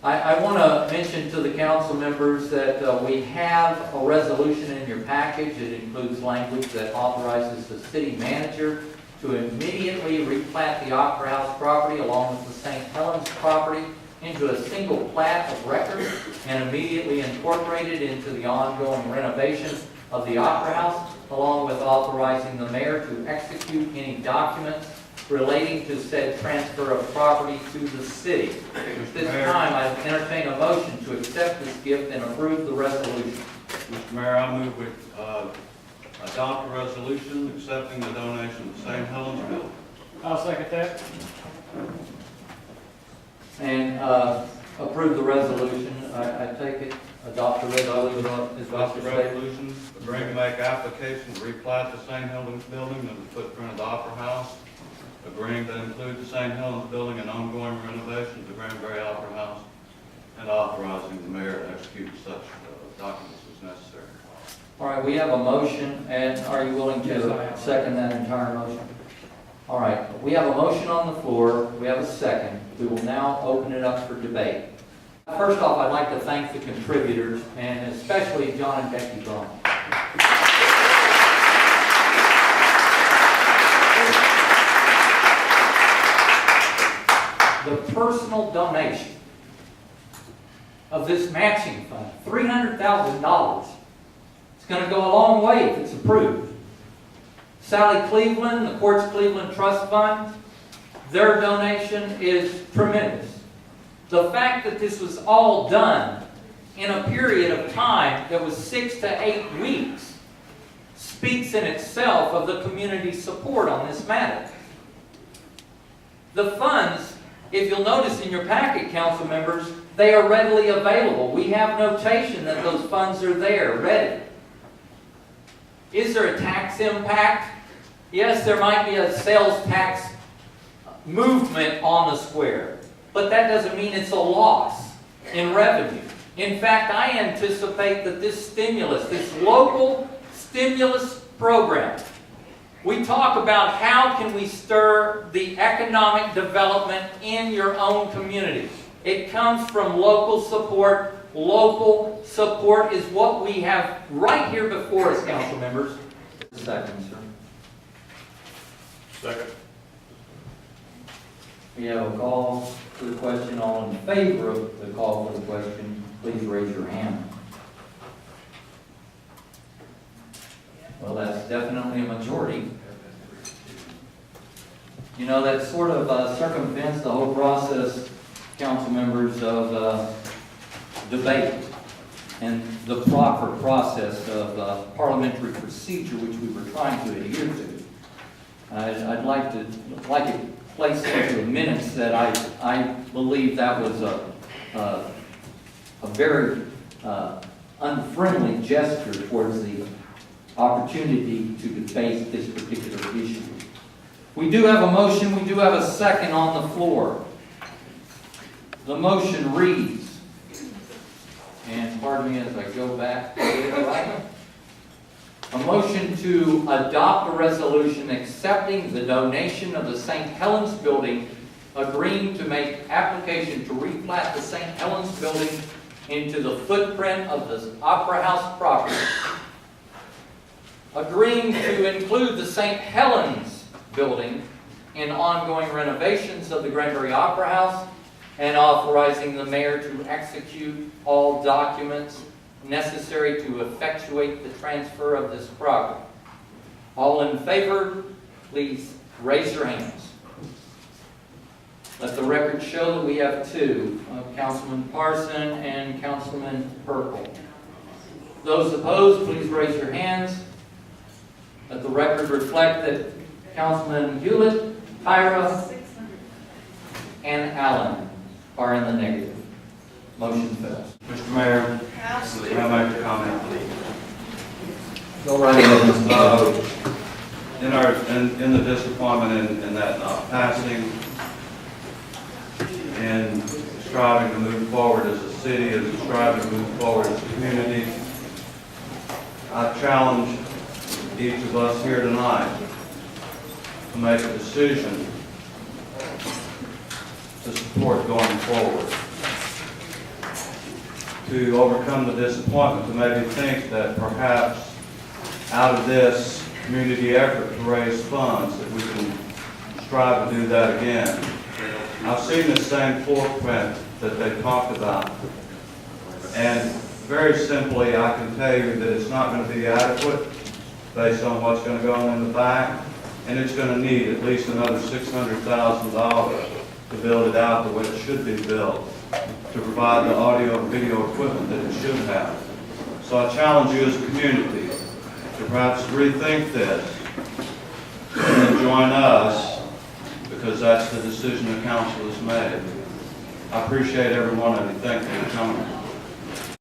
I want to mention to the council members that we have a resolution in your package. It includes language that authorizes the city manager to immediately replat the Opera House property along with the St. Helens property into a single plat of record and immediately incorporate it into the ongoing renovation of the Opera House, along with authorizing the mayor to execute any documents relating to said transfer of property to the city. At this time, I entertain a motion to accept this gift and approve the resolution. Mr. Mayor, I move we adopt a resolution accepting the donation of St. Helens building. I'll second that. And approve the resolution. I take it, adopt the resolution. Adopt the resolution, agreeing to make application to replat the St. Helens building and the footprint of the Opera House, agreeing to include the St. Helens building and ongoing renovation of the Granbury Opera House, and authorizing the mayor to execute such documents as necessary. All right, we have a motion, and are you willing to second that entire motion? All right, we have a motion on the floor. We have a second. We will now open it up for debate. First off, I'd like to thank the contributors, and especially John and Becky Braun. The personal donation of this matching fund, $300,000, it's going to go a long way if it's approved. Sally Cleveland, the Quartz Cleveland Trust Fund, their donation is tremendous. The fact that this was all done in a period of time that was 6 to 8 weeks speaks in itself of the community's support on this matter. The funds, if you'll notice in your packet, council members, they are readily available. We have notation that those funds are there, ready. Is there a tax impact? Yes, there might be a sales tax movement on the square, but that doesn't mean it's a loss in revenue. In fact, I anticipate that this stimulus, this local stimulus program, we talk about how can we stir the economic development in your own community. It comes from local support. Local support is what we have right here before us, council members. Second, sir. Second. We have a call for the question. All in favor of the call for the question, please raise your hand. Well, that's definitely a majority. You know, that sort of circumvents the whole process, council members, of debate and the proper process of parliamentary procedure which we were trying to adhere to. I'd like it placed into the minutes that I believe that was a very unfriendly gesture towards the opportunity to debate this particular issue. We do have a motion. We do have a second on the floor. The motion reads, and pardon me as I go back to it, right? A motion to adopt a resolution accepting the donation of the St. Helens building, agreeing to make application to replat the St. Helens building into the footprint of the Opera House property, agreeing to include the St. Helens building in ongoing renovations of the Granbury Opera House, and authorizing the mayor to execute all documents necessary to effectuate the transfer of this property. All in favor, please raise your hands. Let the record show that we have two, Councilman Parson and Councilman Purple. Those opposed, please raise your hands. Let the record reflect that Councilman Hewlett, Tyra, and Allen are in the negative. Motion fails. Mr. Mayor, may I make a comment, please? Go right ahead, Mr. In the disappointment in that not passing, and striving to move forward as a city, and striving to move forward as a community, I challenge each of us here tonight to make a decision to support going forward. to overcome the disappointment, to maybe think that perhaps out of this community effort to raise funds, that we can strive to do that again. I've seen the same floor print that they talked about, and very simply, I can tell you that it's not going to be adequate based on what's going to go on in the back, and it's going to need at least another $600,000 to build it out the way it should be built, to provide the audio and video equipment that it should have. So I challenge you as a community to perhaps rethink this and then join us, because that's the decision the council has made. I appreciate every one of you. Thank you for coming.